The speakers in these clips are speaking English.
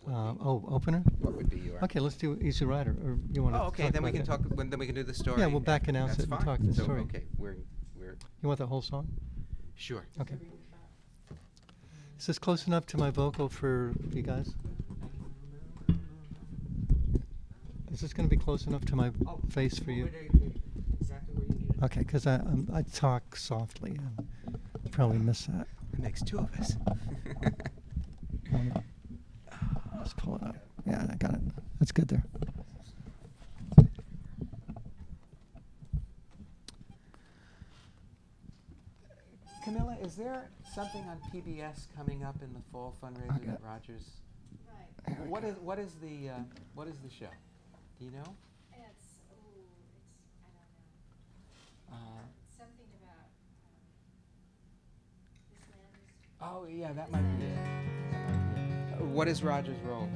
Opener? What would be your? Okay, let's do Easy Rider. Or you want to? Oh, okay. Then we can talk. Then we can do the story. Yeah, we'll back announce That's it and fine. talk the So, story. okay, we're. You want the whole song? Sure. Okay. Is this close enough to my vocal for you guys? Is this going to be close enough to my face for you? Exactly where you need it. Okay, because I talk softly. And probably miss that. It makes two of us. Let's pull it up. Yeah, I got it. That's good there. Camilla, is there something on PBS coming up in the fall fundraiser that Rogers? Right. What is the show? Do you know? I don't know. Something about this land is. Oh yeah, that might be it. That might be it. What is Rogers' role?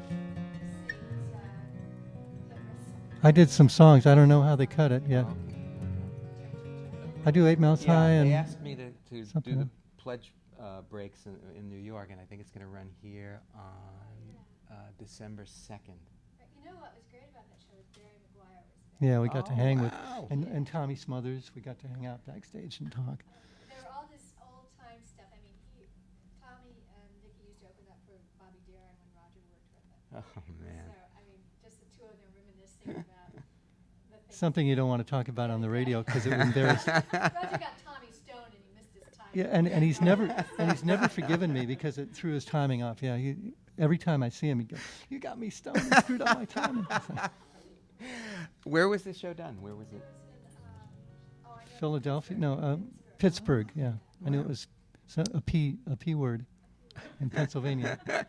Sings, I did some songs. I don't know how they cut it yet. Okay. I do 8 Miles High they and asked me to do something the else. pledge breaks in New York, and I think it's going to run here on December 2nd. You know what was great about that show was Barry McGuire was there. yeah, we got to hang with wow. and Tommy Smothers. We got to hang out backstage and talk. There were all this old time stuff. I mean, Tommy and Nikki used to open up for Bobby Darin when Roger worked with him. Oh man. So I mean, just the two of them reminiscing about the things. Something you don't want to talk about on the radio because it would embarrass. Roger got Tommy stoned and he missed his time. Yeah, and he's never forgiven me because it threw his timing off. Yeah, every time I see him, he goes, "You got me stoned and screwed up my timing." Where was this show done? Where was it? Philadelphia? No, Pittsburgh. Yeah, I knew it was a P word in Pennsylvania. It was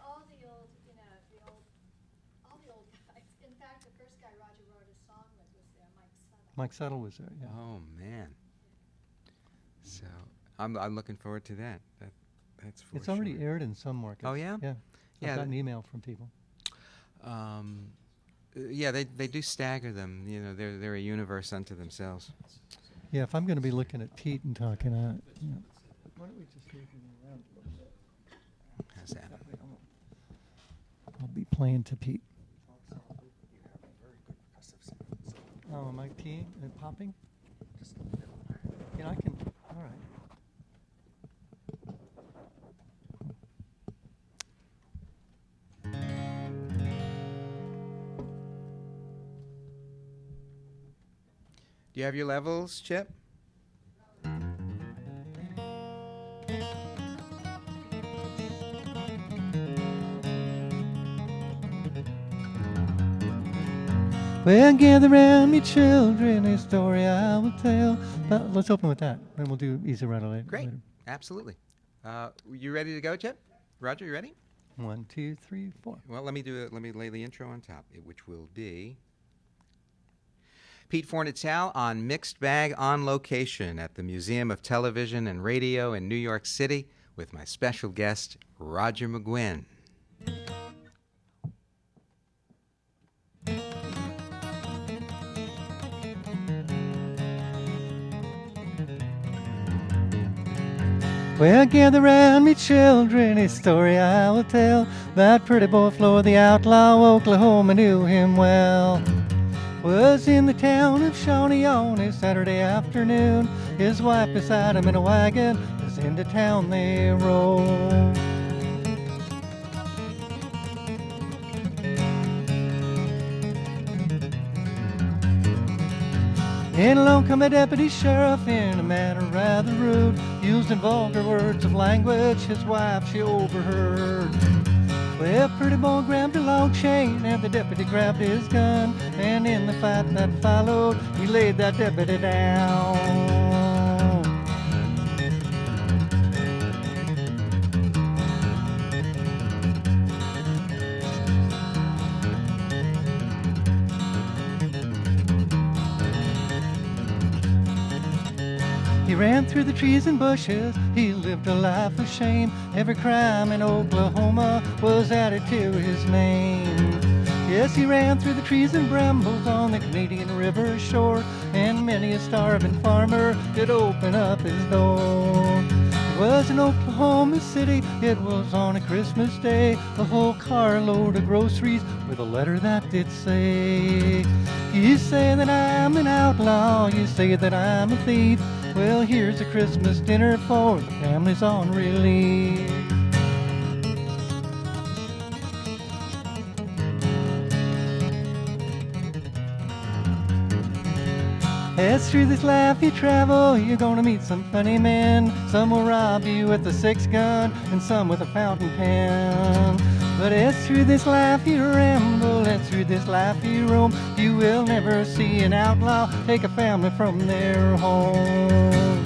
all the old, all the old guys. In fact, the first guy Roger wrote a song with was Mike Suttle. Mike Suttle was there. Yeah. Oh man. So I'm looking forward to that. That's for It's already sure. aired in some markets. Oh yeah? Yeah. Yeah, I've got an th- email from people. Yeah, they do stagger them. You know, they're a universe unto themselves. Yeah, if I'm going to be looking at Pete and talking, why don't we just move him around a little bit? How's that? I'll be playing to Pete. Oh, am I peeing and popping? Yeah, I can. All right. Do you have your levels, Chip? Well, gather round me, children, a story I will tell. But let's open with that, and we'll do Easy Rider later. Great. Absolutely. You ready to go, Chip? Roger, you ready? 1, 2, 3, 4. Well, let me lay the intro on top, which will be Pete Fornatale on Mixed Bag on location at the Museum of Television and Radio in New York City with my special guest, Roger McGuinn. Well, gather round me, children, a story I will tell about pretty boy Floyd, the outlaw, Oklahoma knew him well. Was in the town of Shawnee on a Saturday afternoon. His wife beside him in a wagon, as into town they rode. And along come a deputy sheriff in a manner rather rude, using vulgar words of language his wife she overheard. Well, pretty boy grabbed a long chain and the deputy grabbed his gun, and in the fight that followed, he laid that deputy down. He ran through the trees and bushes, he lived a life of shame. Every crime in Oklahoma was added to his name. Yes, he ran through the trees and brambles on the Canadian River shore, and many a starving farmer did open up his door. Was in Oklahoma City, it was on a Christmas day, a whole carload of groceries with a letter that did say, you say that I'm an outlaw, you say that I'm a thief, well here's a Christmas dinner for the families on relief. As through this life you travel, you're gonna meet some funny men. Some will rob you with a 6-gun, and some with a fountain pen. But as through this life you ramble, as through this life you roam, you will never see an outlaw take a family from their home.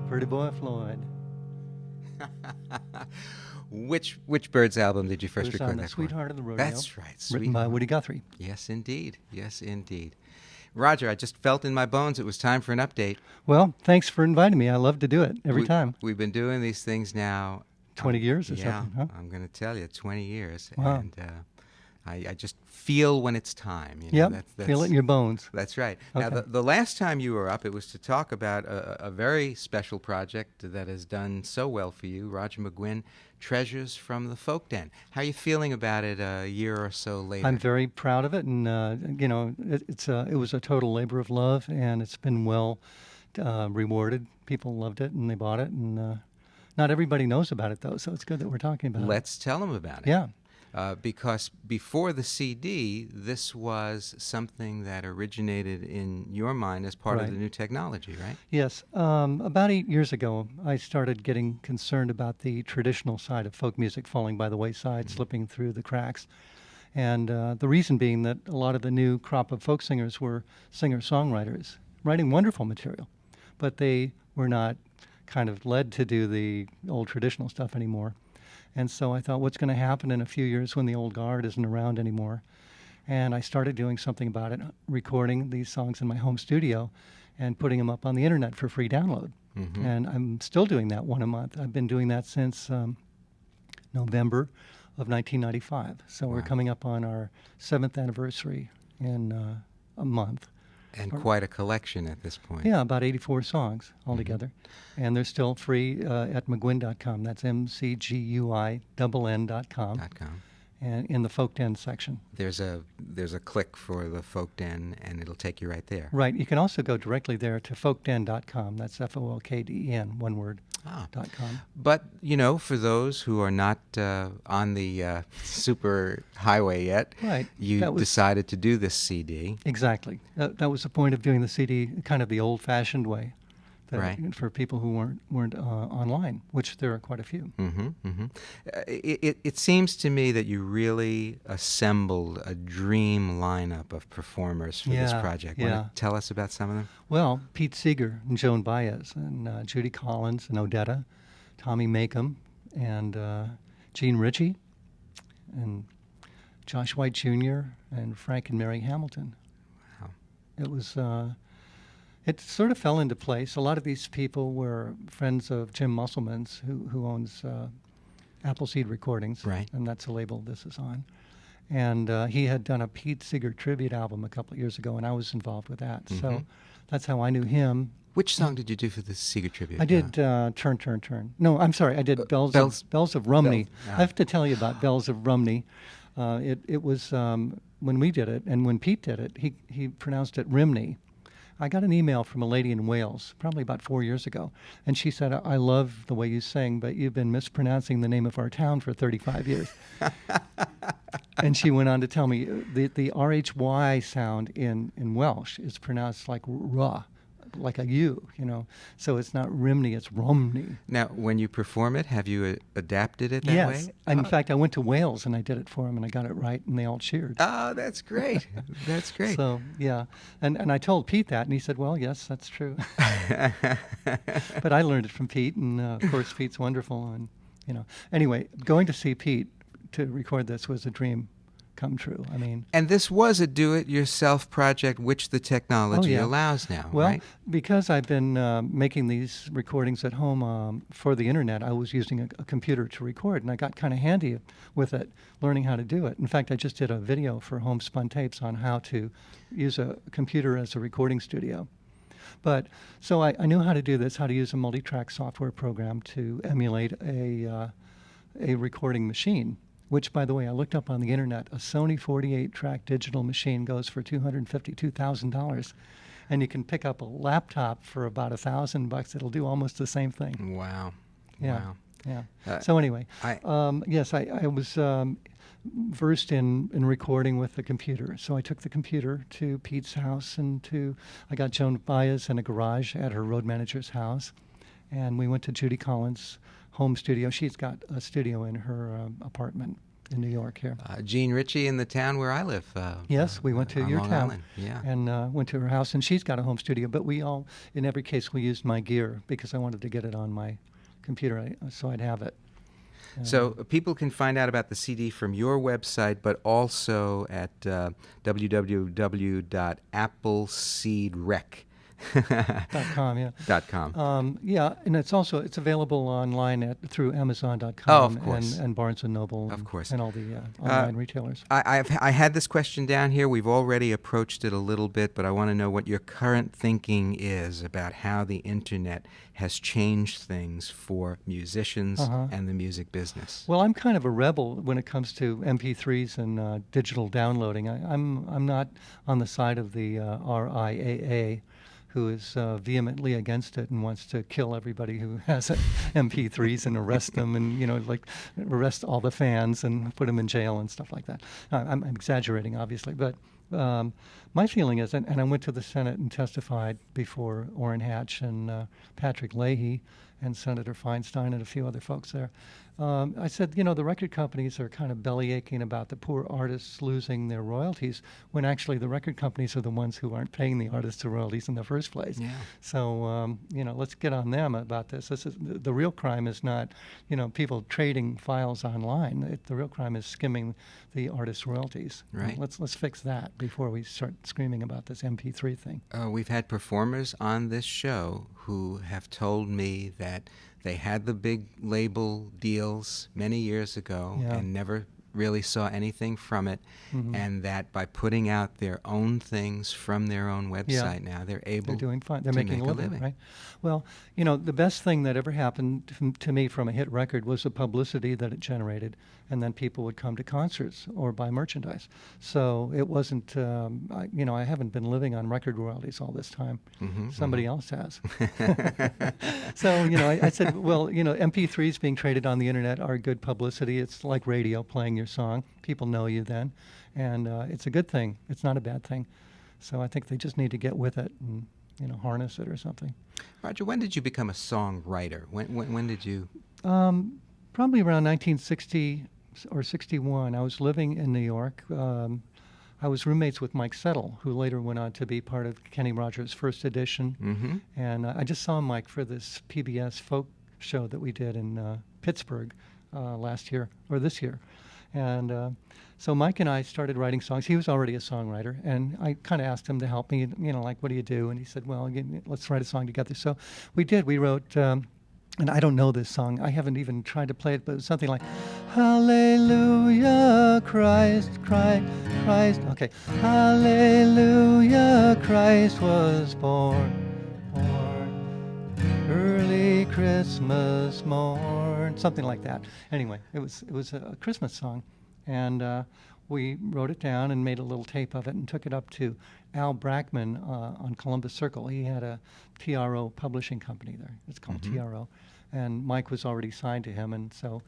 Pretty Boy Floyd. Which Byrds album did you first It was record on the that for? Sweetheart of the Rodeo. That's right. Written by Sweetheart. Woody Guthrie. Yes, indeed. Yes, indeed. Roger, I just felt in my bones it was time for an update. Well, thanks for inviting me. I love to do it every time. We've been doing these things now 20 years or yeah, something, huh? I'm going to tell you, 20 years. Wow. And I just feel when it's time. You know, Yep, feel it in your bones. That's right. Okay. Now, the last time you were up, it was to talk about a very special project that has done so well for you, Roger McGuinn, Treasures from the Folk Den. How are you feeling about it a year or so later? I'm very proud of it, and you know, it was a total labor of love, and it's been well rewarded. People loved it, and they bought it, and not everybody knows about it though, so it's good that we're talking about it. Let's tell them about it. Yeah. Because before the CD, this was something that originated in your mind as part of Right. the new technology, right? Yes. About 8 years ago, I started getting concerned about the traditional side of folk music falling by the wayside, slipping through the cracks. And the reason being that a lot of the new crop of folk singers were singer-songwriters, writing wonderful material, but they were not kind of led to do the old traditional stuff anymore. And so I thought, what's going to happen in a few years when the old guard isn't around anymore? And I started doing something about it, recording these songs in my home studio and putting them up on the internet for free download. Mm-hmm. And I'm still doing that one a month. I've been doing that since November of 1995. So Wow. we're coming up on our 7th anniversary in a month. And quite a collection at this point. Yeah, about 84 songs altogether. And they're still free at McGuinn.com. That's McGuinn.com. And in the Folk Den section. There's a click for the Folk Den, and it'll take you right there. Right. You can also go directly there to folkden.com. That's FOLKDEN, one word, .com. But, you know, for those who are not on the super highway yet, Right. you decided to do this CD. Exactly. That was the point of doing the CD kind of the old-fashioned way. Right. For people who weren't online, which there are quite a few. Mm-hmm, mm-hmm. It seems to me that you really assembled a dream lineup of performers for this project. Yeah. Want to tell us about some of them? Well, Pete Seeger and Joan Baez and Judy Collins and Odetta, Tommy Makem and Gene Ritchie and Josh White Jr. and Frank and Mary Hamilton. Wow. It was... It sort of fell into place. A lot of these people were friends of Jim Musselman's, who owns Appleseed Recordings, Right. And that's the label this is on. And he had done a Pete Seeger tribute album a couple of years ago, and I was involved with that. Mm-hmm. So that's how I knew him. Which song did you do for the Seeger tribute? I did Turn, Turn, Turn. No, I'm sorry. I did Bells of Rumney. Bells. I have to tell you about Bells of Rumney. It was when we did it, and when Pete did it, he pronounced it Rimney. I got an email from a lady in Wales, probably about 4 years ago, and she said, I love the way you sing, but you've been mispronouncing the name of our town for 35 years. And she went on to tell me the RHY sound in Welsh is pronounced like ruh, like a U, you know. So it's not Rimney, it's Romney. Now, when you perform it, have you adapted it that Yes. way? In fact, I went to Wales and I did it for them, and I got it right, and they all cheered. Oh, that's great. That's great. So, yeah. And I told Pete that, and he said, well, yes, that's true. But I learned it from Pete, and of course, Pete's wonderful. And, you know, anyway, going to see Pete to record this was a dream come true. I mean, And this was a do-it-yourself project, which the technology yeah. allows now, well, right? because I've been making these recordings at home for the internet, I was using a computer to record, and I got kind of handy with it, learning how to do it. In fact, I just did a video for Homespun Tapes on how to use a computer as a recording studio. But so I knew how to do this, how to use a multi-track software program to emulate a recording machine, which, by the way, I looked up on the internet. A Sony 48-track digital machine goes for $252,000, and you can pick up a laptop for about $1,000. It'll do almost the same thing. Wow. Yeah. Wow. Yeah. So anyway, I- yes, I was versed in recording with the computer. So I took the computer to Pete's house, and I got Joan Baez in a garage at her road manager's house, and we went to Judy Collins' home studio. She's got a studio in her apartment in New York here. Jean Ritchie in the town where I live. Yes, we went to on your Long town. Island. Yeah. And went to her house, and she's got a home studio. But we all, in every case, we used my gear because I wanted to get it on my computer so I'd have it. So people can find out about the CD from your website, but also at www.appleseedrec.com. .com, yeah. .com. Yeah, and it's available online through Amazon.com Oh, of course. and Barnes & Noble Of course. and all the online retailers. I had this question down here. We've already approached it a little bit, but I want to know what your current thinking is about how the Internet has changed things for musicians and the music business. Well, I'm kind of a rebel when it comes to MP3s and digital downloading. I'm not on the side of the RIAA, who is vehemently against it and wants to kill everybody who has MP3s and arrest them and, arrest all the fans and put them in jail and stuff like that. I'm exaggerating, obviously, but my feeling is, and I went to the Senate and testified before Orrin Hatch and Patrick Leahy and Senator Feinstein and a few other folks there. I said, the record companies are kind of bellyaching about the poor artists losing their royalties when actually the record companies are the ones who aren't paying the artists the royalties in the first place. Yeah. So, let's get on them about this. The real crime is not, people trading files online. The real crime is skimming the artist's royalties. Right. Let's fix that before we start screaming about this MP3 thing. We've had performers on this show who have told me that they had the big label deals many years ago and never really saw anything from it, and that by putting out their own things from their own website now, they're doing fine. They're making a living, right? Well, the best thing that ever happened to me from a hit record was the publicity that it generated, and then people would come to concerts or buy merchandise. So it wasn't, I haven't been living on record royalties all this time. Somebody else has. So, I said, well, MP3s being traded on the internet are good publicity. It's like radio playing your song. People know you then, and it's a good thing. It's not a bad thing. So I think they just need to get with it and harness it or something. Roger, when did you become a songwriter? When did you? Probably around 1960 or 61. I was living in New York. I was roommates with Mike Settle, who later went on to be part of Kenny Rogers' First Edition. And I just saw Mike for this PBS folk show that we did in Pittsburgh last year, or this year. And so Mike and I started writing songs. He was already a songwriter, and I kind of asked him to help me, what do you do? And he said, well, let's write a song together. So we did. We wrote, and I don't know this song. I haven't even tried to play it, but it was something like, Hallelujah, Christ. Okay. Hallelujah, Christ was born. Early Christmas morn, something like that. Anyway, it was a Christmas song, and we wrote it down and made a little tape of it and took it up to Al Brackman on Columbus Circle. He had a TRO publishing company there. It's called TRO, and Mike was already signed to him, and so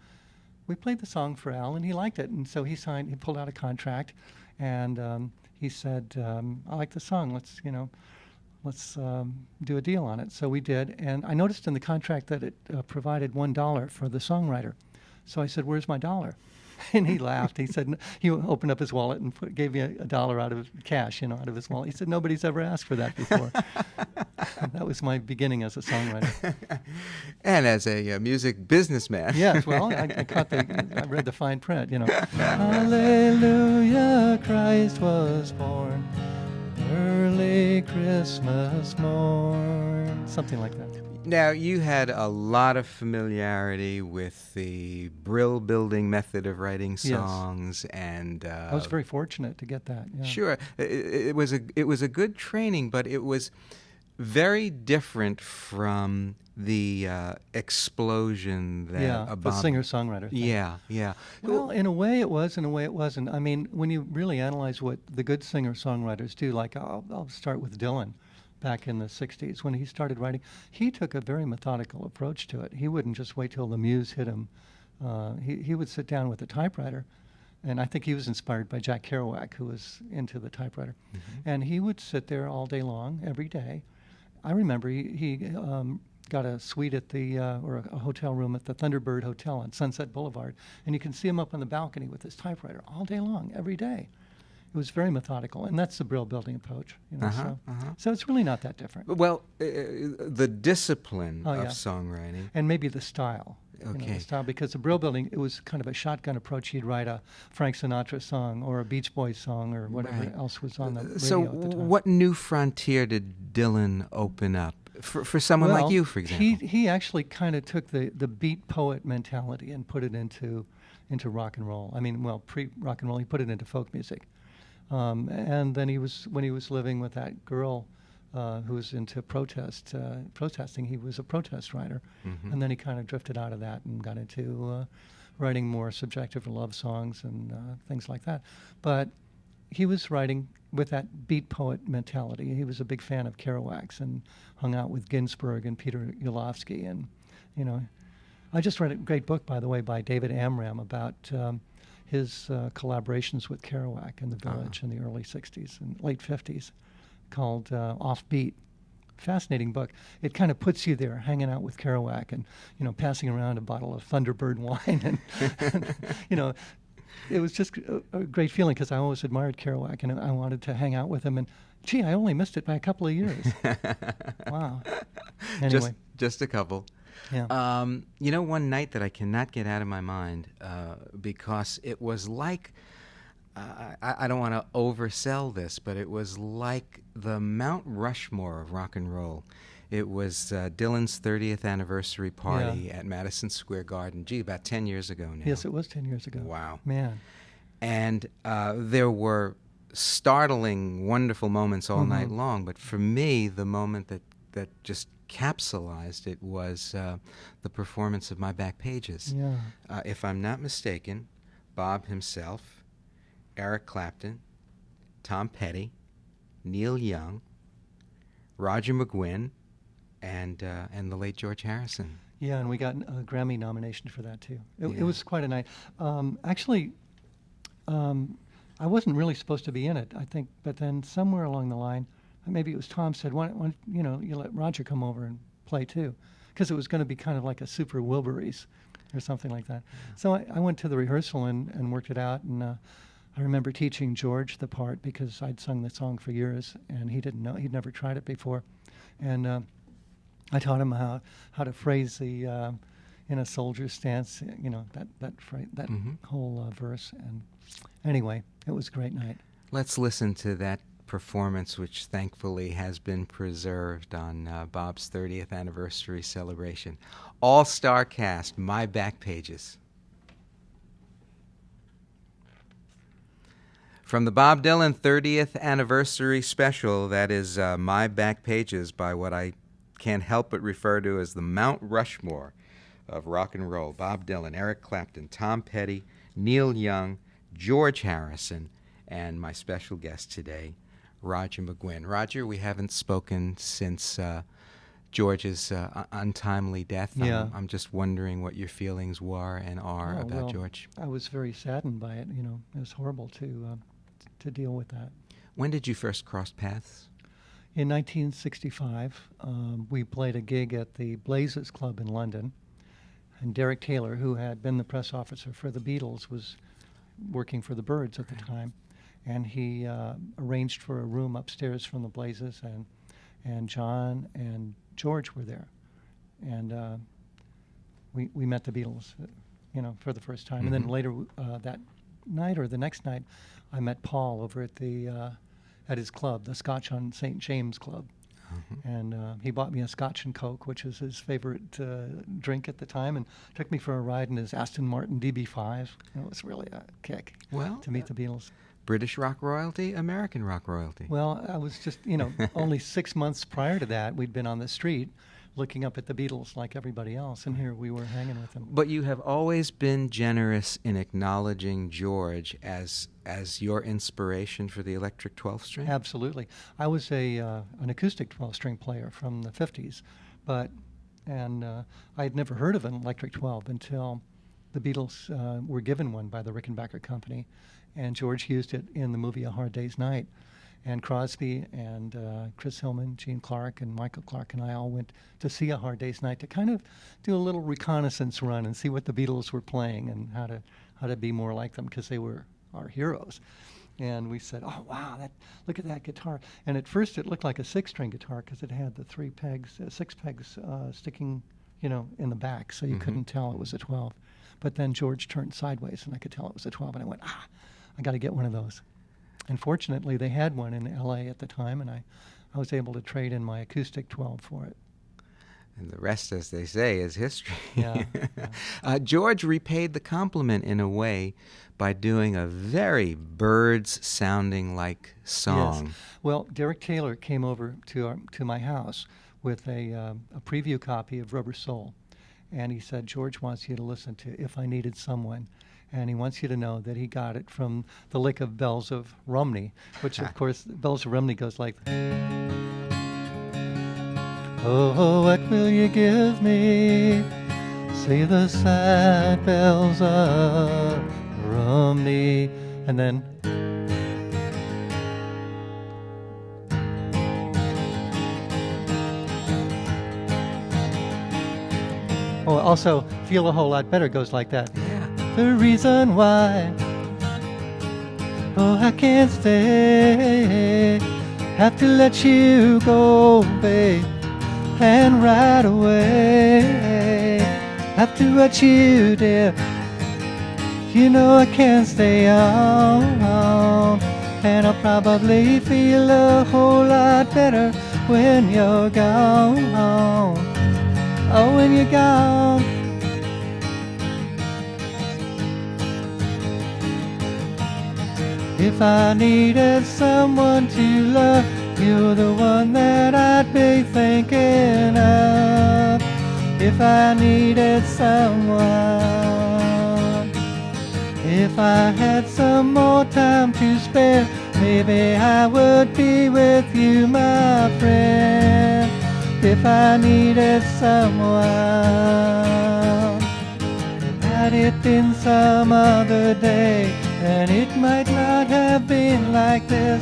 we played the song for Al, and he liked it, and so he pulled out a contract, and he said, I like the song, let's do a deal on it. So we did, and I noticed in the contract that it provided $1 for the songwriter. So I said, where's my dollar? And he laughed. He said, he opened up his wallet and gave me a dollar out of cash, out of his wallet. He said, nobody's ever asked for that before. That was my beginning as a songwriter. And as a music businessman. Yes, well, I read the fine print, Hallelujah, Christ was born, early Christmas morn, something like that. Now, you had a lot of familiarity with the brill building method of writing songs, and I was very fortunate to get that. Yeah. Sure, it was a good training, but it was very different from the explosion that the singer-songwriter thing. Yeah. Well, in a way it was, in a way it wasn't. I mean, when you really analyze what the good singer-songwriters do, like I'll start with Dylan. Back in the 60s, when he started writing, he took a very methodical approach to it. He wouldn't just wait till the muse hit him. He would sit down with a typewriter, and I think he was inspired by Jack Kerouac, who was into the typewriter. Mm-hmm. And he would sit there all day long, every day. I remember he got a suite at or a hotel room at the Thunderbird Hotel on Sunset Boulevard, and you can see him up on the balcony with his typewriter all day long, every day. It was very methodical, and that's the brill building approach. So it's really not that different. Well, the discipline of songwriting, and maybe the style. Okay. The style, because the brill building, it was kind of a shotgun approach. He'd write a Frank Sinatra song or a Beach Boys song or whatever else was on the radio so at the time. What new frontier did Dylan open up for someone like you, for example? He actually kind of took the beat poet mentality and put it into rock and roll. I mean, pre-rock and roll, he put it into folk music. And then when he was living with that girl who was into protesting, he was a protest writer. Mm-hmm. And then he kind of drifted out of that and got into writing more subjective love songs and things like that. But he was writing with that beat poet mentality. He was a big fan of Kerouac's and hung out with Ginsberg and Peter Ulofsky. And, I just read a great book, by the way, by David Amram about his collaborations with Kerouac in the Village in the early 60s and late 50s, called Offbeat. Fascinating book. It kind of puts you there hanging out with Kerouac and, passing around a bottle of Thunderbird wine. And it was just a great feeling because I always admired Kerouac and I wanted to hang out with him. And, gee, I only missed it by a couple of years. Wow. Anyway. Just a couple. Yeah. One night that I cannot get out of my mind because it was like, I don't want to oversell this, but it was like the Mount Rushmore of rock and roll. It was Dylan's 30th anniversary party at Madison Square Garden. Gee, about 10 years ago now. Yes, it was 10 years ago. Wow. Man. And there were startling, wonderful moments all night long, but for me, the moment that just capsulized it was the performance of My Back Pages. Yeah. If I'm not mistaken, Bob himself, Eric Clapton, Tom Petty, Neil Young, Roger McGuinn, and the late George Harrison. Yeah, and we got a Grammy nomination for that too. It was quite a night. Actually, I wasn't really supposed to be in it, I think, but then somewhere along the line, maybe it was Tom said, why you let Roger come over and play too, because it was going to be kind of like a Super Wilburys or something like that. Yeah. So I went to the rehearsal and worked it out, and I remember teaching George the part because I'd sung the song for years, and he didn't know, he'd never tried it before, and I taught him how to phrase the in a soldier's stance, that whole verse. And anyway, it was a great night. Let's listen to that performance, which thankfully has been preserved on Bob's 30th anniversary celebration. All-star cast, My Back Pages. From the Bob Dylan 30th anniversary special, that is My Back Pages, by what I can't help but refer to as the Mount Rushmore of rock and roll. Bob Dylan, Eric Clapton, Tom Petty, Neil Young, George Harrison, and my special guest today, Roger McGuinn. Roger, we haven't spoken since George's untimely death. Yeah. I'm just wondering what your feelings were and are about George. I was very saddened by it. It was horrible to deal with that. When did you first cross paths? In 1965, we played a gig at the Blazes Club in London, and Derek Taylor, who had been the press officer for the Beatles, was working for the Byrds at the time, and he arranged for a room upstairs from the Blazes, and John and George were there, and we met the Beatles, for the first time. And then later that night or the next night, I met Paul over at his club, the Scotch on St. James Club. And he bought me a Scotch and Coke, which was his favorite drink at the time, and took me for a ride in his Aston Martin DB5. It was really a kick to meet the Beatles. British rock royalty, American rock royalty. Well, I was just, only 6 months prior to that, we'd been on the street looking up at the Beatles like everybody else, and here we were hanging with them. But you have always been generous in acknowledging George as your inspiration for the electric 12th string? Absolutely. I was an acoustic 12-string player from the 50s, and I had never heard of an electric 12 until the Beatles were given one by the Rickenbacker Company, and George used it in the movie A Hard Day's Night. And Crosby and Chris Hillman, Gene Clark, and Michael Clark and I all went to see A Hard Day's Night to kind of do a little reconnaissance run and see what the Beatles were playing and how to be more like them, because they were our heroes. And we said, oh, wow, look at that guitar. And at first it looked like a 6-string guitar because it had the 6 pegs sticking, in the back, so you couldn't tell it was a 12. But then George turned sideways, and I could tell it was a 12, and I went, I got to get one of those. And fortunately, they had one in L.A. at the time, and I was able to trade in my acoustic 12 for it. And the rest, as they say, is history. Yeah. George repaid the compliment in a way by doing a very Byrds-sounding like song. Yes. Well, Derek Taylor came over to my house with a preview copy of Rubber Soul, and he said, George wants you to listen to If I Needed Someone. And he wants you to know that he got it from the lick of Bells of Rumney, which, of course, Bells of Rumney goes like, oh, what will you give me? Say the sad bells of Rumney. And then, also, Feel a Whole Lot Better goes like that. The reason why, oh, I can't stay, have to let you go, babe, and right away, have to let you, dear, I can't stay on, and I'll probably feel a whole lot better when you're gone, oh, when you're gone. If I needed someone to love, you're the one that I'd be thinking of. If I needed someone, if I had some more time to spare, maybe I would be with you, my friend. If I needed someone, had it been some other day, and it might not have been like this.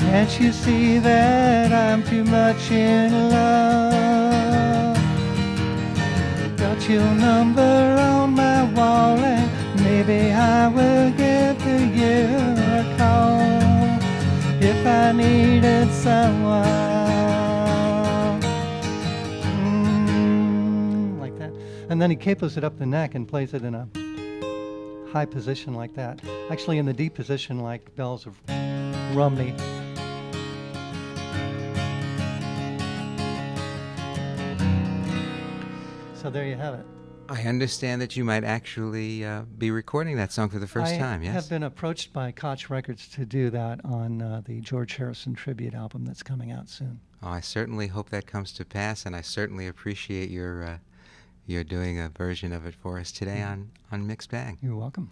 Can't you see that I'm too much in love? Got your number on my wall, and maybe I will give you a call if I needed someone. Like that. And then he capers it up the neck and plays it in a high position like that. Actually in the deep position like Bells of Rumney. So there you have it. I understand that you might actually be recording that song for the first time, yes? I have been approached by Koch Records to do that on the George Harrison tribute album that's coming out soon. Oh, I certainly hope that comes to pass, and I certainly appreciate you're doing a version of it for us today on Mixed Bag. You're welcome.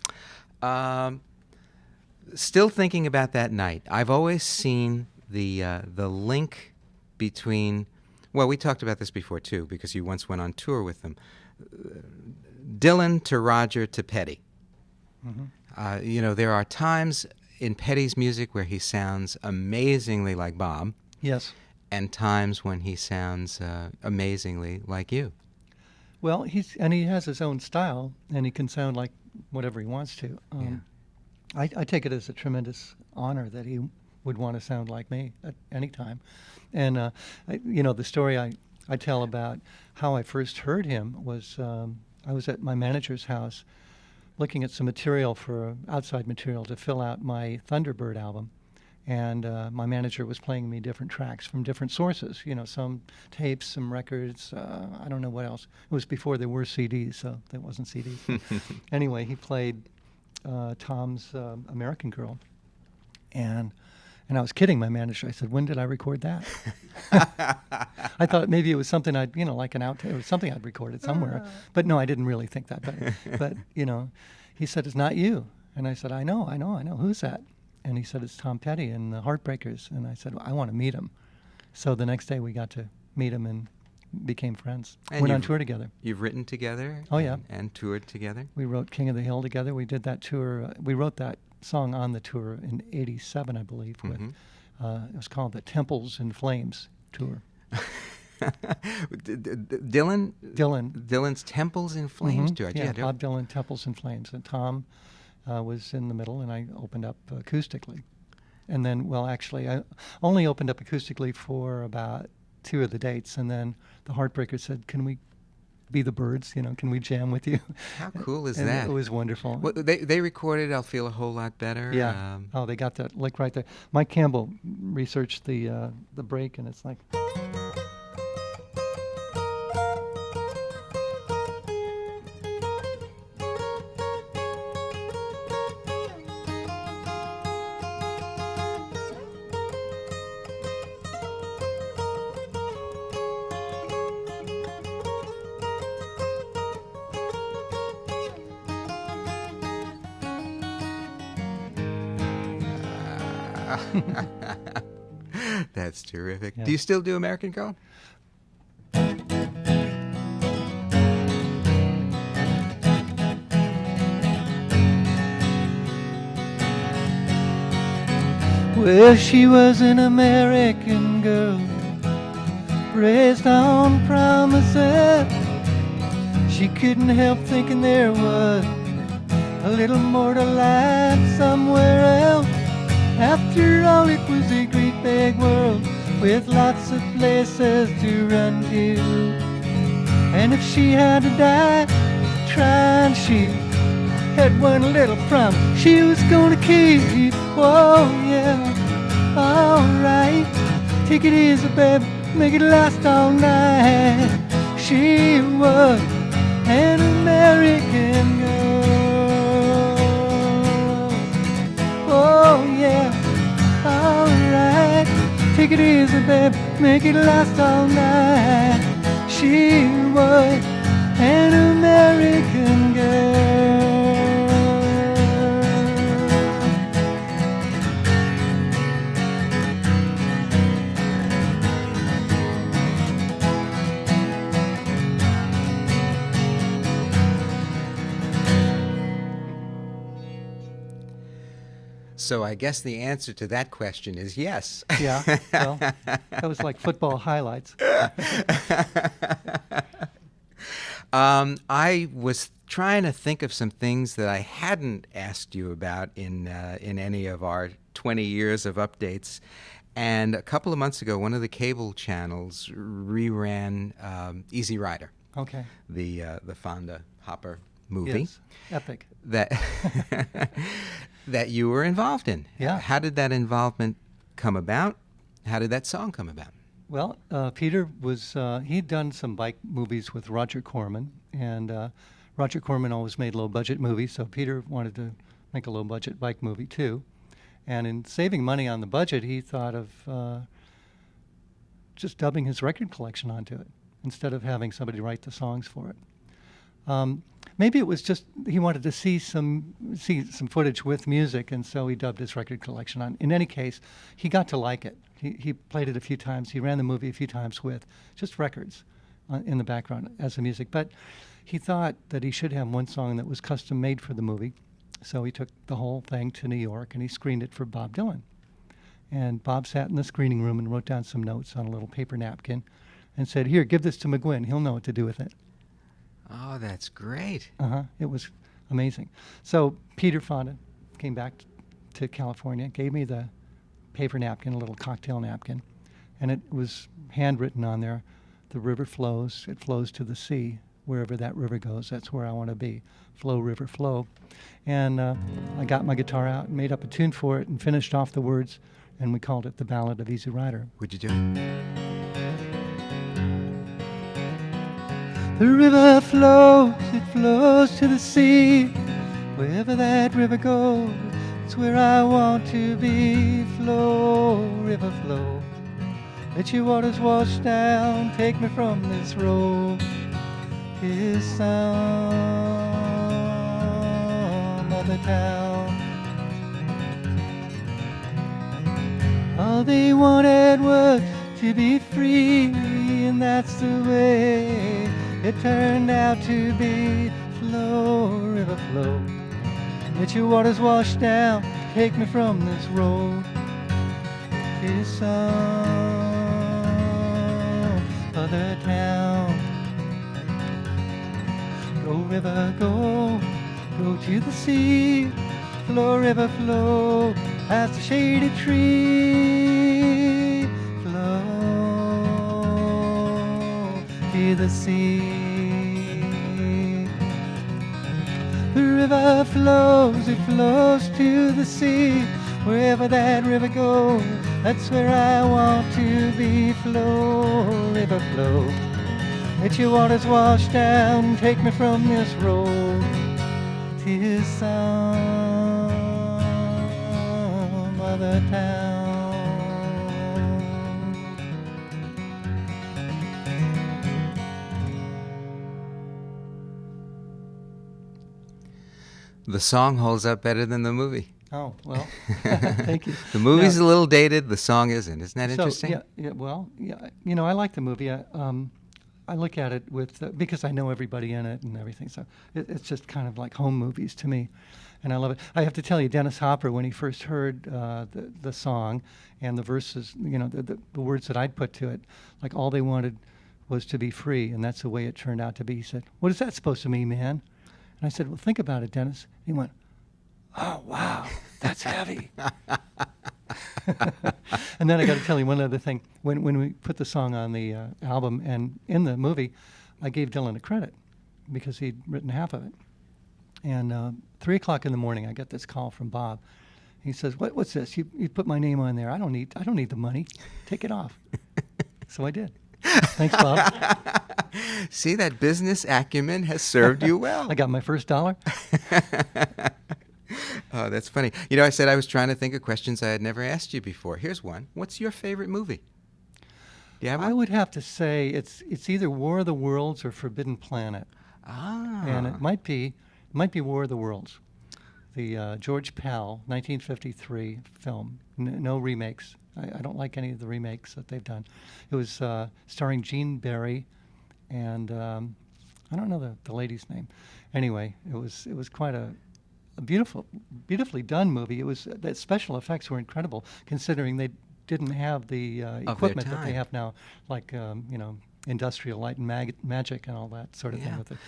Still thinking about that night, I've always seen the link between, well, we talked about this before too, because you once went on tour with them. Dylan to Roger to Petty. Mm-hmm. There are times in Petty's music where he sounds amazingly like Bob. Yes. And times when he sounds amazingly like you. Well, he has his own style, and he can sound like whatever he wants to. I take it as a tremendous honor that he would want to sound like me at any time. And, the story I tell about how I first heard him was I was at my manager's house looking at some material outside material to fill out my Thunderbird album. And my manager was playing me different tracks from different sources, some tapes, some records, I don't know what else. It was before there were CDs, so there wasn't CDs. Anyway, he played Tom's American Girl. And I was kidding my manager. I said, when did I record that? I thought maybe it was something like an outtake or something I'd recorded somewhere. But no, I didn't really think that. But he said, it's not you. And I said, I know. Who's that? And he said, it's Tom Petty and the Heartbreakers. And I said, well, I want to meet him. So the next day we got to meet him and became friends. And went on tour together. You've written together? Oh, yeah. And toured together? We wrote King of the Hill together. We did that tour. We wrote that song on the tour in '87, I believe. With it was called the Temples in Flames tour. Dylan's Temples in Flames tour. Yeah, Bob Dylan, Temples in Flames. And Tom was in the middle, and I opened up acoustically. And then, actually, I only opened up acoustically for about 2 of the dates, and then the Heartbreakers said, can we be the Byrds? Can we jam with you? How cool is and that? It was wonderful. Well, they recorded I'll Feel a Whole Lot Better. Yeah. They got that lick right there. Mike Campbell researched the break, and it's like... That's terrific. Yeah. Do you still do American Girl? Well, she was an American girl, raised on promises. She couldn't help thinking there was a little more to life somewhere else. After all, it was a great big world with lots of places to run to. And if she had to die trying, she had one little promise she was gonna keep. Oh yeah, alright. Take it easy, baby, make it last all night. She was an American girl. Oh yeah, alright. Take it easy, baby, make it last all night. She was an American girl. So I guess the answer to that question is yes. Yeah, well, that was like football highlights. I was trying to think of some things that I hadn't asked you about in any of our 20 years of updates. And a couple of months ago, one of the cable channels reran Easy Rider. Okay. The Fonda Hopper movie. Yes, epic. That you were involved in. Yeah. How did that involvement come about? How did that song come about? Well, Peter was, he'd done some bike movies with Roger Corman, and Roger Corman always made low-budget movies, so Peter wanted to make a low-budget bike movie too. And in saving money on the budget, he thought of just dubbing his record collection onto it, instead of having somebody write the songs for it. Maybe it was just he wanted to see some footage with music, and so he dubbed his record collection on. In any case, he got to like it. He played it a few times. He ran the movie a few times with just records in the background as the music. But he thought that he should have one song that was custom made for the movie. So he took the whole thing to New York, and he screened it for Bob Dylan. And Bob sat in the screening room and wrote down some notes on a little paper napkin and said, "Here, give this to McGuinn. He'll know what to do with it." Oh, that's great. It was amazing. So Peter Fonda came back to California, gave me the paper napkin, a little cocktail napkin, and it was handwritten on there, "The river flows, it flows to the sea. Wherever that river goes, that's where I want to be. Flow, river, flow." And I got my guitar out and made up a tune for it and finished off the words, and we called it The Ballad of Easy Rider. Would you do it? The river flows, it flows to the sea. Wherever that river goes, it's where I want to be. Flow, river, flow. Let your waters wash down, take me from this road to some other town. All they wanted was to be free, and that's the way it turned out to be. Flow, river, flow. Let your waters wash down, take me from this road to some other town. Go, river, go, go to the sea. Flow, river, flow, past the shady tree. Flow to the sea. The river flows, it flows to the sea. Wherever that river goes, that's where I want to be. Flow, river, flow. Let your waters wash down, take me from this road to some other town. The song holds up better than the movie. Oh, well, thank you. The movie's Now- a little dated, the song isn't. Isn't that interesting? Yeah. You know, I like the movie. I look at it with because I know everybody in it and everything. So it's just kind of like home movies to me, and I love it. I have to tell you, Dennis Hopper, when he first heard the song and the verses, you know, the words that I'd put to it, like all they wanted was to be free, and that's the way it turned out to be. He said, "What is that supposed to mean, man?" And I said, "Well, think about it, Dennis." He went, "Oh, wow, that's heavy." And then I got to tell you one other thing. When we put the song on the album and in the movie, I gave Dylan a credit because he'd written half of it. And 3 o'clock in the morning, I got this call from Bob. He says, "What's this? You put my name on there. I don't need the money. Take it off." So I did. Thanks, Bob. See, that business acumen has served you well. I got my first $1. Oh, that's funny. You know, I said I was trying to think of questions I had never asked you before. Here's one. What's your favorite movie? Do you have one? I would have to say it's either War of the Worlds or Forbidden Planet. Ah. And it might be War of the Worlds, the George Pal 1953 film. No remakes. I don't like any of the remakes that they've done. It was starring Gene Barry, and I don't know the lady's name. Anyway, it was quite a beautifully done movie. It was the special effects were incredible, considering they didn't have the equipment that they time. have now, like you know, Industrial Light and Magic and all that sort of thing Yeah. with the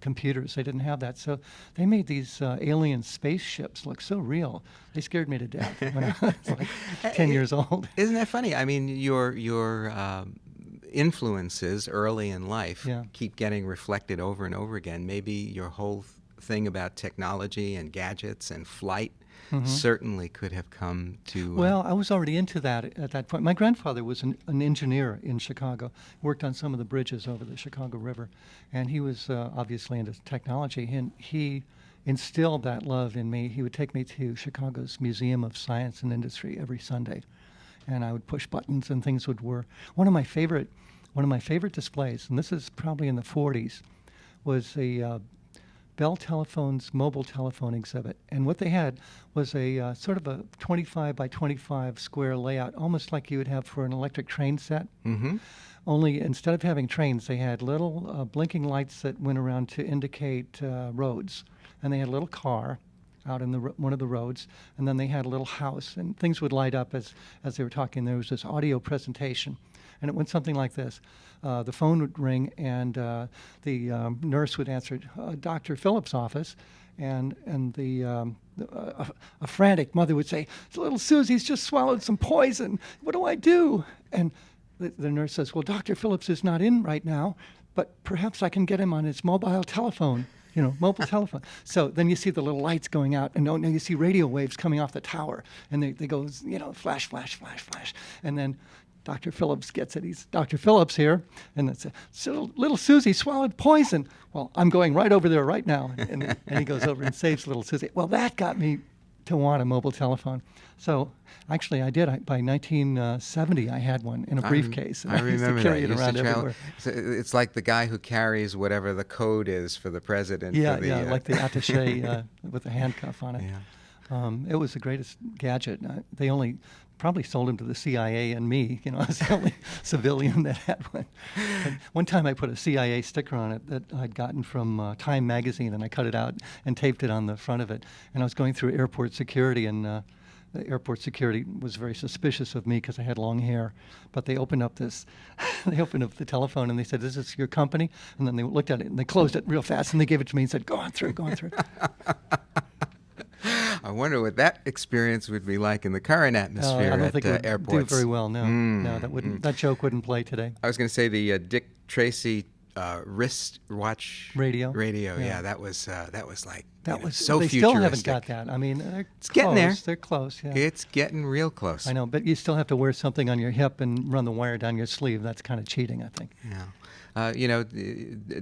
computers. They didn't have that, so they made these alien spaceships look so real. They scared me to death when I was like 10 years old. Isn't that funny? I mean, your influences early in life Yeah. keep getting reflected over and over again. Maybe your whole thing about technology and gadgets and flight certainly could have come to... Well, I was already into that at that point. My grandfather was an engineer in Chicago, worked on some of the bridges over the Chicago River, and he was obviously into technology, and he instilled that love in me. He would take me to Chicago's Museum of Science and Industry every Sunday, and I would push buttons and things would whir. One of my favorite displays, and this is probably in the 40s, was a Bell Telephone's mobile telephone exhibit. And what they had was a sort of a 25 by 25 square layout, almost like you would have for an electric train set. Mm-hmm. Only instead of having trains, they had little blinking lights that went around to indicate roads. And they had a little car, out in one of the roads, and then they had a little house, and things would light up as they were talking. There was this audio presentation, and it went something like this. The phone would ring, and the nurse would answer, Dr. Phillips' office, and a frantic mother would say, little Susie's just swallowed some poison. What do I do? And the nurse says, well, Dr. Phillips is not in right now, but perhaps I can get him on his mobile telephone. Mobile telephone. So then you see the little lights going out, and now you see radio waves coming off the tower, and they go, flash, flash, flash, flash. And then Dr. Phillips gets it. He's Dr. Phillips here, and it's little Susie swallowed poison. Well, I'm going right over there right now. And he goes over and saves little Susie. Well, that got me to want a mobile telephone. So actually, I did. By 1970, I had one in a briefcase. And I remember used to carry that. it around everywhere. It's like the guy who carries whatever the code is for the president. Yeah, like the attaché with the handcuff on it. Yeah. It was the greatest gadget. They only probably sold him to the CIA and me. I was the only civilian that had one. And one time I put a CIA sticker on it that I'd gotten from Time magazine, and I cut it out and taped it on the front of it. And I was going through airport security, and the airport security was very suspicious of me because I had long hair. But they opened up the telephone, and they said, "Is this your company?" And then they looked at it, and they closed it real fast, and they gave it to me and said, "Go on through, go on through." I wonder what that experience would be like in the current atmosphere I don't at think it would airports. do very well. No, no, that joke wouldn't play today. I was going to say the Dick Tracy wristwatch Radio. Yeah, that was like That was so they futuristic. still haven't got that. I mean, it's getting there. They're close. Yeah, it's getting real close. I know, but you still have to wear something on your hip and run the wire down your sleeve. That's kind of cheating, I think. Yeah.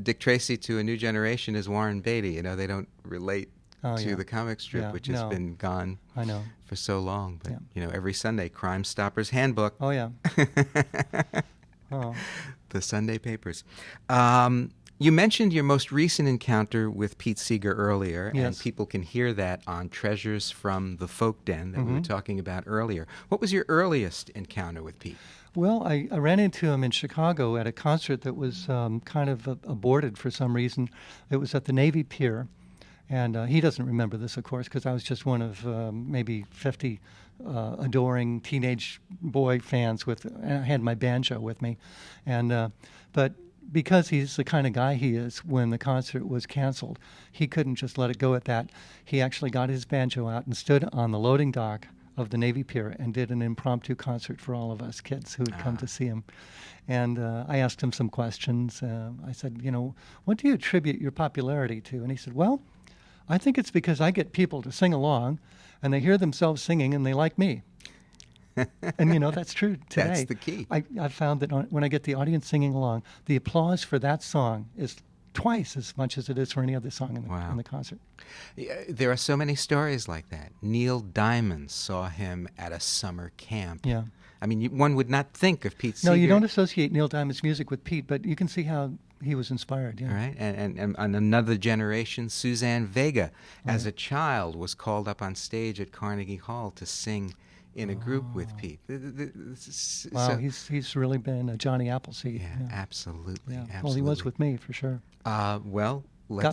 Dick Tracy to a new generation is Warren Beatty. They don't relate to the comic strip, which has been gone for so long. But, every Sunday, Crime Stoppers Handbook. Oh, yeah. Oh. The Sunday papers. You mentioned your most recent encounter with Pete Seeger earlier, yes. and people can hear that on Treasures from the Folk Den that we were talking about earlier. What was your earliest encounter with Pete? Well, I ran into him in Chicago at a concert that was kind of aborted for some reason. It was at the Navy Pier. And he doesn't remember this, of course, because I was just one of maybe 50 adoring teenage boy fans and I had my banjo with me. And but because he's the kind of guy he is, when the concert was canceled, he couldn't just let it go at that. He actually got his banjo out and stood on the loading dock of the Navy Pier and did an impromptu concert for all of us kids who had come to see him. And I asked him some questions. I said, what do you attribute your popularity to? And he said, well, I think it's because I get people to sing along, and they hear themselves singing, and they like me. And, that's true today. That's the key. I've found that when I get the audience singing along, the applause for that song is twice as much as it is for any other song in the concert. Yeah, there are so many stories like that. Neil Diamond saw him at a summer camp. Yeah. I mean, one would not think of Pete Seeger. No, you don't associate Neil Diamond's music with Pete, but you can see how he was inspired, yeah. Right, and on another generation, Suzanne Vega, as a child, was called up on stage at Carnegie Hall to sing in a group with Pete. Wow, he's really been a Johnny Appleseed. Yeah, absolutely. Yeah. Absolutely. Well, he was with me, for sure. Got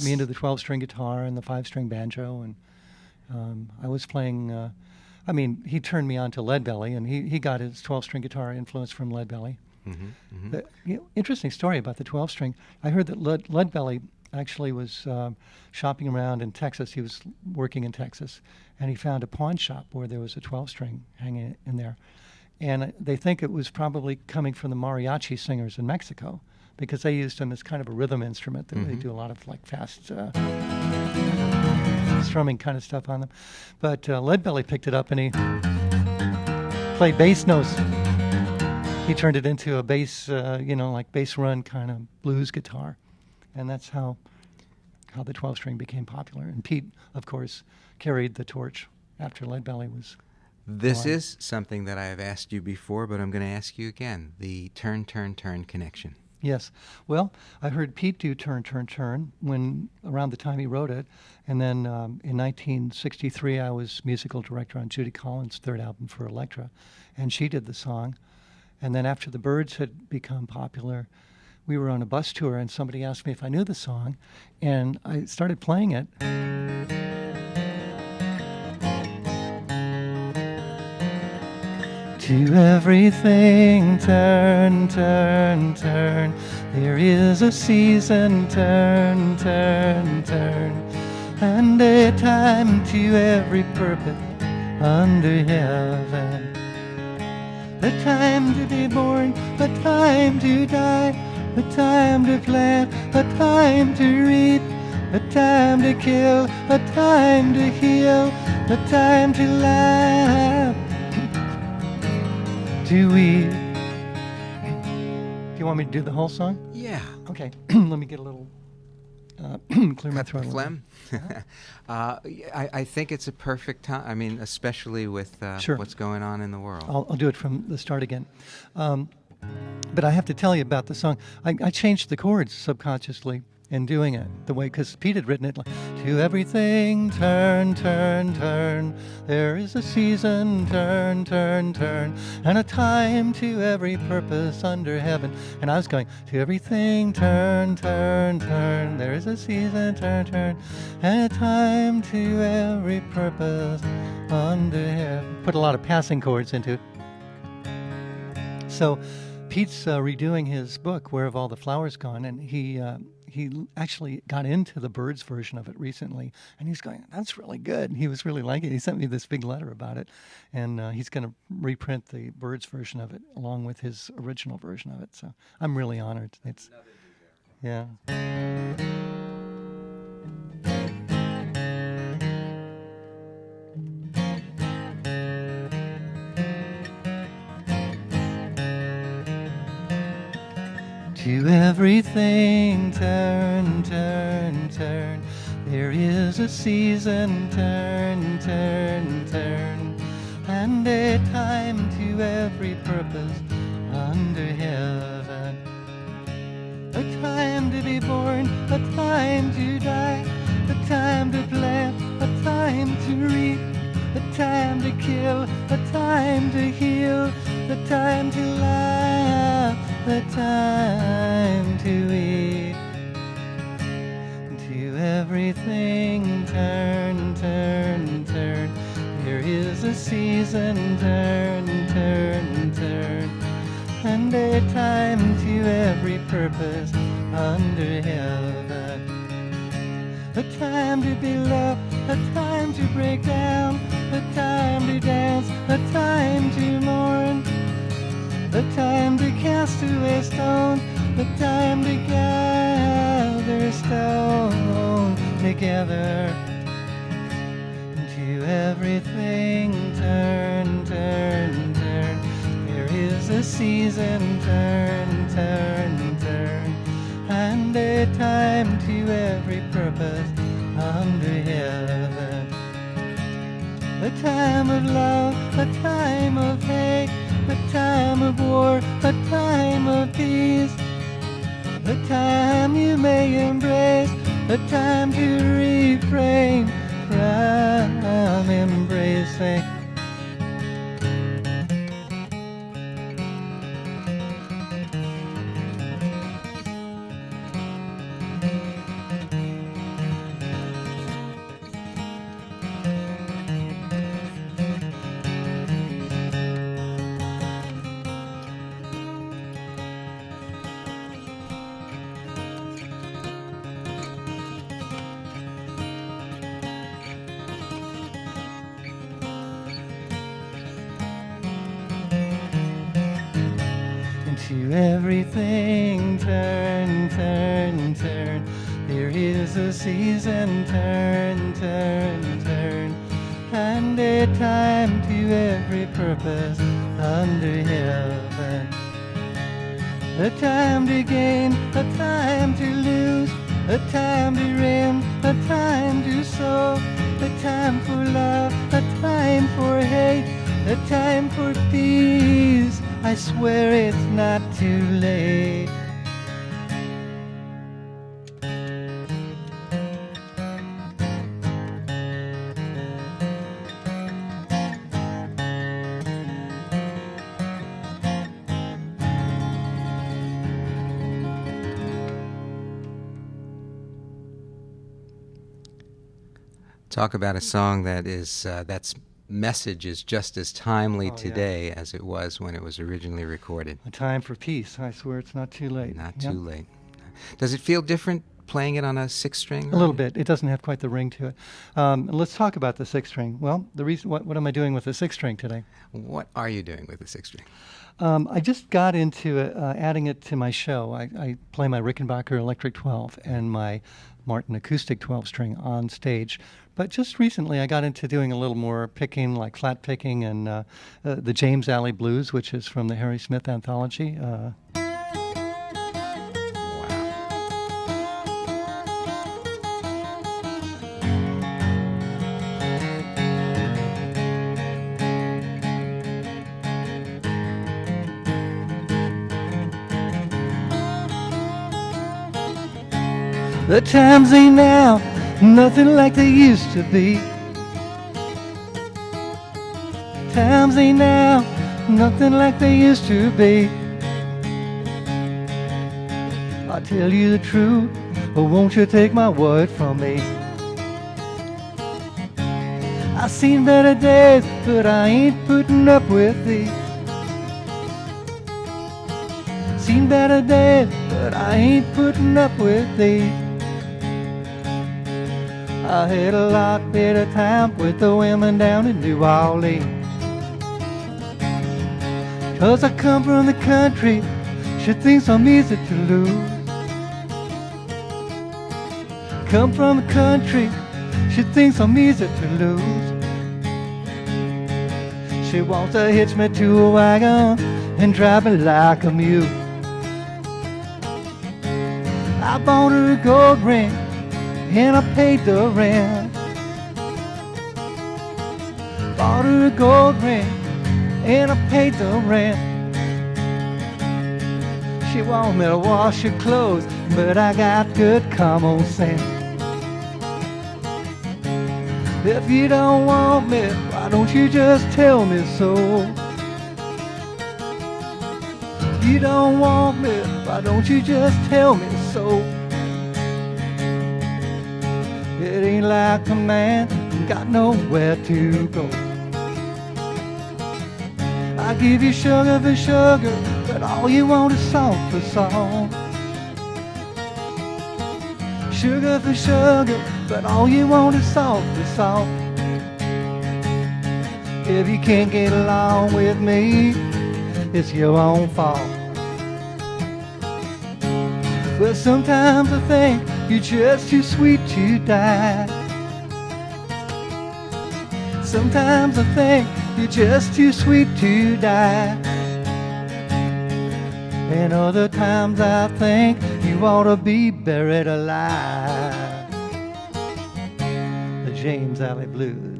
me into the 12-string guitar and the 5-string banjo, and I was playing... he turned me on to Leadbelly, and he got his 12-string guitar influence from Leadbelly. The interesting story about the 12-string. I heard that Leadbelly actually was shopping around in Texas. He was working in Texas, and he found a pawn shop where there was a 12-string hanging in there. And they think it was probably coming from the mariachi singers in Mexico, because they used them as kind of a rhythm instrument. They do a lot of fast strumming kind of stuff on them. But Leadbelly picked it up, and he played bass notes. He turned it into a bass, bass run kind of blues guitar. And that's how the 12-string became popular. And Pete, of course, carried the torch after Leadbelly was This gone. is something that I have asked you before, but I'm going to ask you again. The turn, turn, turn connection. Yes. Well, I heard Pete do Turn, Turn, Turn around the time he wrote it. And then in 1963, I was musical director on Judy Collins' third album for Elektra, and she did the song. And then after the Byrds had become popular, we were on a bus tour, and somebody asked me if I knew the song, and I started playing it. To everything turn, turn, turn. There is a season, turn, turn, turn. And a time to every purpose under heaven. A time to be born, a time to die, a time to plant, a time to reap, a time to kill, a time to heal, a time to laugh, to weep. Do you want me to do the whole song? Yeah. Okay, let me get a little, clear my throat. Phlegm. I think it's a perfect time. I mean, especially with Sure. what's going on in the world. I'll do it from the start again. But I have to tell you about the song. I changed the chords subconsciously in doing it the way, because Pete had written it like, to everything turn, turn, turn. There is a season, turn, turn, turn. And a time to every purpose under heaven. And I was going, to everything turn, turn, turn. There is a season, turn, turn. And a time to every purpose under heaven. Put a lot of passing chords into it. So Pete's redoing his book, Where Have All the Flowers Gone? And he actually got into the Byrds version of it recently, and he's going, that's really good. He was really liking it. He sent me this big letter about it, and he's going to reprint the Byrds version of it along with his original version of it. So I'm really honored. It's, yeah. To everything turn, turn, turn. There is a season, turn, turn, turn. And a time to every purpose under heaven. A time to be born, a time to die, a time to plant, a time to reap, a time to kill, a time to heal, a time to laugh, a time to eat. To everything turn, turn, turn. There is a season, turn, turn, turn. And a time to every purpose under heaven. A time to be loved, a time to break down, a time to dance, a time to mourn, a time to cast away stones, a time to gather stones together. To everything turn, turn, turn. There is a season, turn, turn, turn. And a time to every purpose under heaven. A time of love, a time of hate, a time of war, a time of peace. A time you may embrace, a time to refrain from embracing. To everything turn, turn, turn. There is a season, turn, turn, turn. And a time to every purpose under heaven. A time to gain, a time to lose, a time to reign, a time to sow, a time for love, a time for hate, a time for peace. I swear it's not too late. Talk about a song that is that's message is just as timely Oh, yeah. today as it was when it was originally recorded. A time for peace. I swear it's not too late. Not Yep. too late. Does it feel different playing it on a six-string? A little bit. It doesn't have quite the ring to it. Let's talk about the six string. Well, the reason. What am I doing with the six string today? What are you doing with the six-string? I just got into adding it to my show. I play my Rickenbacker Electric 12 and my Martin Acoustic 12 string on stage. But just recently, I got into doing a little more picking, like flat picking, and the James Alley Blues, which is from the Harry Smith anthology. Wow. The times ain't now nothing like they used to be. Times ain't now nothing like they used to be. I tell you the truth, but won't you take my word from me? I seen better days, but I ain't putting up with these. Seen better days, but I ain't putting up with these. I had a lot better time with the women down in New Orleans. 'Cause I come from the country, she thinks I'm easy to lose. Come from the country, she thinks I'm easy to lose. She wants to hitch me to a wagon and drive me like a mule. I bought her a gold ring and I paid the rent. Bought her a gold ring and I paid the rent. She wants me to wash her clothes, but I got good common sense. If you don't want me, why don't you just tell me so? If you don't want me, why don't you just tell me so? It ain't like a man got nowhere to go. I give you sugar for sugar, but all you want is salt for salt. Sugar for sugar, but all you want is salt for salt. If you can't get along with me, it's your own fault. Well, sometimes I think you're just too sweet to die. Sometimes I think you're just too sweet to die. And other times I think you ought to be buried alive. The James Alley Blues.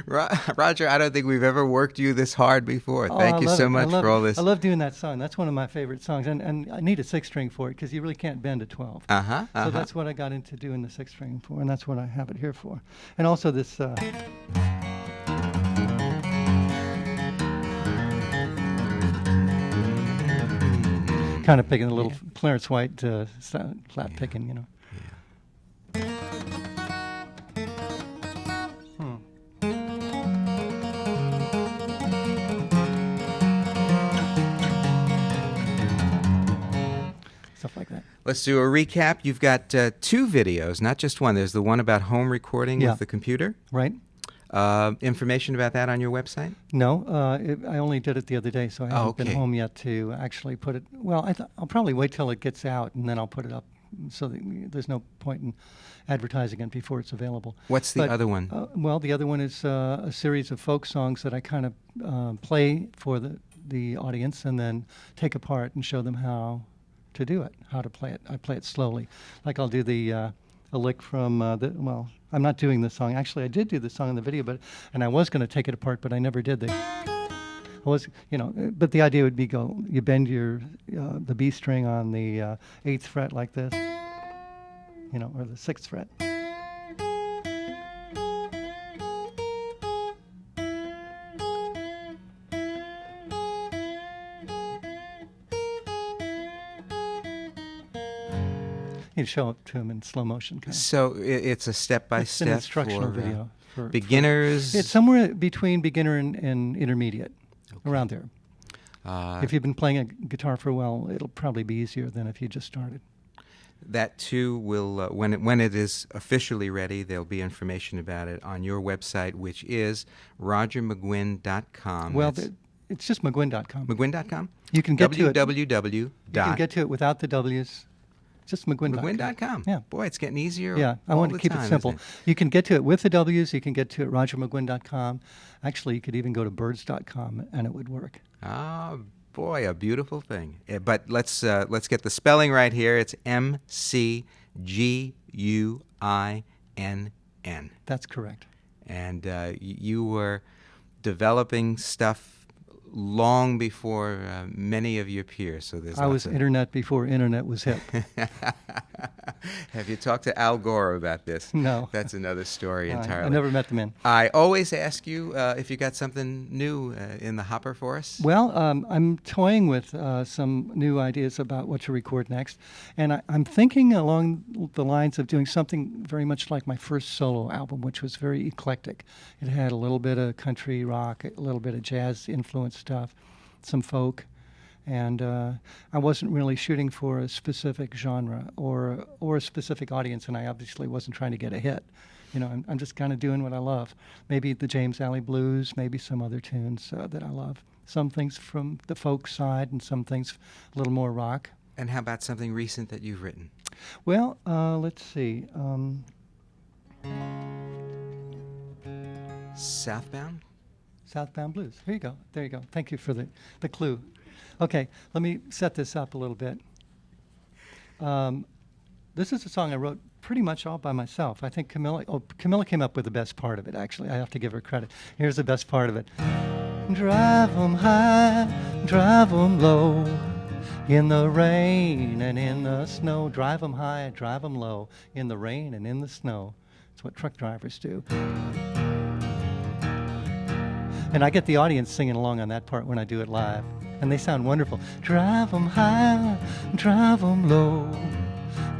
Roger, I don't think we've ever worked you this hard before. Thank you so much for all this. I love doing that song. That's one of my favorite songs. And I need a six string for it because you really can't bend a 12. So that's what I got into doing the six string for, and that's what I have it here for. And also this... kind of picking a little Clarence White flat picking, you know. Stuff like that. Let's do a recap. You've got two videos, not just one. There's the one about home recording with the computer. Right. Information about that on your website? No, I only did it the other day, so I haven't been home yet to actually put it. Well, I'll probably wait till it gets out, and then I'll put it up so that there's no point in advertising it before it's available. What's the other one? Well, the other one is a series of folk songs that I kind of play for the audience and then take apart and show them how to do it, how to play it. I play it slowly. Like I'll do a lick from well, I'm not doing this song. Actually, I did do the song in the video, and I was going to take it apart, but I never did. But the idea would be you bend the B string on the 8th fret like this, or the 6th fret. You'd show it to him in slow motion. So it's a step-by-step. It's an instructional video. beginners? It's somewhere between beginner and intermediate, around there. If you've been playing a guitar for a while, it'll probably be easier than if you just started. That too will, when it is officially ready, there'll be information about it on your website, which is rogermcguinn.com. Well, it's just McGuinn.com. McGuinn.com? You can get to it. www. You can get to it without the W's. Just McGuinn.com. McGuinn.com. Yeah. Boy, it's getting easier. Yeah, I want to keep it simple. You can get to it with the W's. You can get to it rogermcguinn.com. Actually, you could even go to Byrds.com, and it would work. Ah, boy, a beautiful thing. But let's get the spelling right here. It's McGuinn. That's correct. And you were developing stuff long before many of your peers. So I was internet before internet was hip. Have you talked to Al Gore about this? No. That's another story entirely. I never met the man. I always ask you if you got something new in the hopper for us. Well, I'm toying with some new ideas about what to record next. And I'm thinking along the lines of doing something very much like my first solo album, which was very eclectic. It had a little bit of country rock, a little bit of jazz influence stuff, some folk. And I wasn't really shooting for a specific genre or a specific audience, and I obviously wasn't trying to get a hit. You know, I'm just kind of doing what I love. Maybe the James Alley Blues, maybe some other tunes that I love. Some things from the folk side and some things a little more rock. And how about something recent that you've written? Well, let's see. Southbound? Southbound Blues. Here you go. There you go. Thank you for the clue. Okay, let me set this up a little bit. This is a song I wrote pretty much all by myself. I think Camilla came up with the best part of it, actually. I have to give her credit. Here's the best part of it. Drive 'em high, drive 'em low, in the rain and in the snow. Drive 'em high, drive 'em low, in the rain and in the snow. That's what truck drivers do. And I get the audience singing along on that part when I do it live. And they sound wonderful. Drive 'em high, drive 'em low,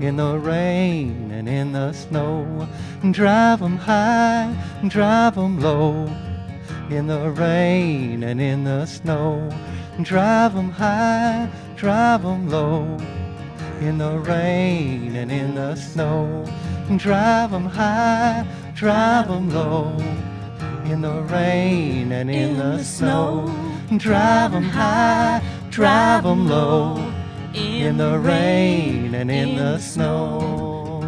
in the rain and in the snow. Drive 'em high, drive 'em low, in the rain and in the snow. Drive 'em high, drive 'em low, in the rain and in the snow. Drive 'em high, drive 'em low, in the rain and in the snow. Drive 'em high, drive 'em low, in the rain and in the snow.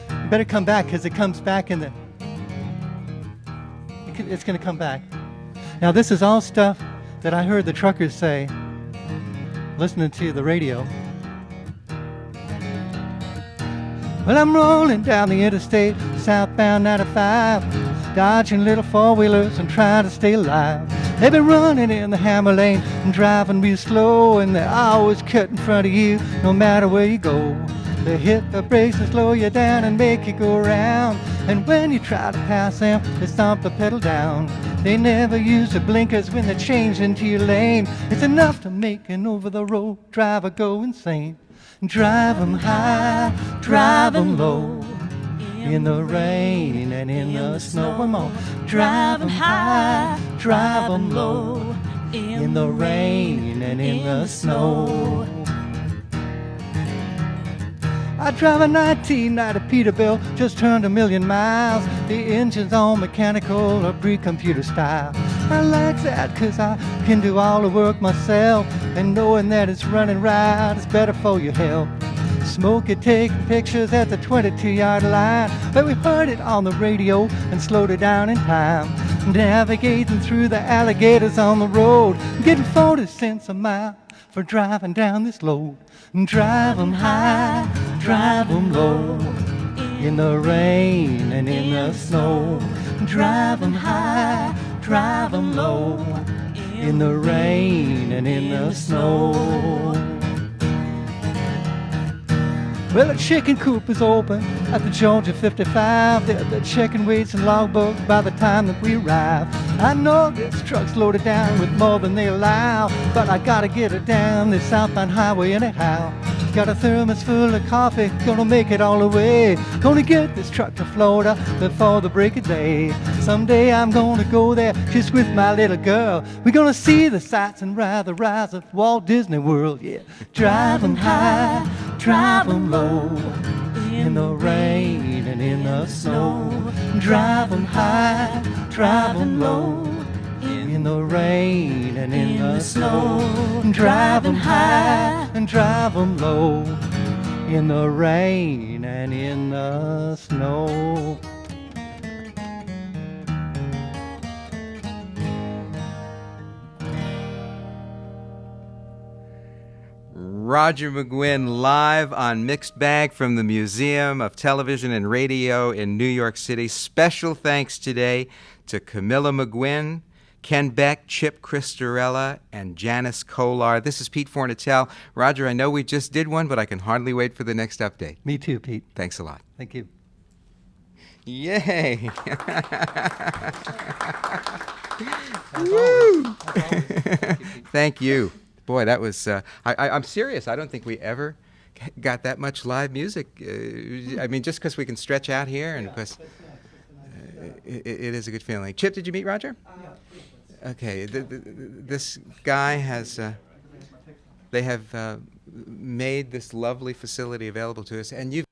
You better come back, because it comes back in the... It's going to come back. Now, this is all stuff that I heard the truckers say, listening to the radio. Well, I'm rolling down the interstate, southbound 95, dodging little four-wheelers and trying to stay alive. They've been running in the hammer lane and driving real slow, and they always cut in front of you no matter where you go. They hit the brakes and slow you down and make you go around. And when you try to pass them, they stomp the pedal down. They never use the blinkers when they change into your lane. It's enough to make an over-the-road driver go insane. Drive 'em high, drive 'em low, in the rain and in the snow. One more. Drive 'em high, drive 'em low, in the rain and in the snow. I drive a 1990 Peterbilt, just turned 1,000,000 miles. The engine's all mechanical or pre-computer style. I like that 'cause I can do all the work myself, and knowing that it's running right is better for your health. Smokey taking pictures at the 22-yard line, but we heard it on the radio and slowed it down in time. Navigating through the alligators on the road, getting 40 cents a mile for driving down this load. Drive 'em high, drive 'em low, in the rain and in the snow. Drive 'em high, drive 'em low, in the rain and in the snow. Well, the chicken coop is open at the Georgia 55. The chicken weights and logbooks by the time that we arrive. I know this truck's loaded down with more than they allow, but I gotta get it down this southbound highway anyhow. Got a thermos full of coffee, gonna make it all the way. Gonna get this truck to Florida before the break of day. Someday I'm gonna go there just with my little girl. We're gonna see the sights and ride the rise of Walt Disney World, yeah. Drive 'em high, drive 'em low, in the rain and in the snow. Drive 'em high, drive 'em low, in the rain and in the snow. Drive 'em high and drive 'em low, in the rain and in the snow. Roger McGuinn live on Mixed Bag from the Museum of Television and Radio in New York City. Special thanks today to Camilla McGuinn, Ken Beck, Chip Cristorella, and Janice Kolar. This is Pete Fornatale. Roger, I know we just did one, but I can hardly wait for the next update. Me too, Pete. Thanks a lot. Thank you. Yay! Woo! Thank you. Boy, that was, I'm serious. I don't think we ever got that much live music. I mean, just because we can stretch out here and because it is a good feeling. Chip, did you meet Roger? Okay, this guy has, they have made this lovely facility available to us, and you've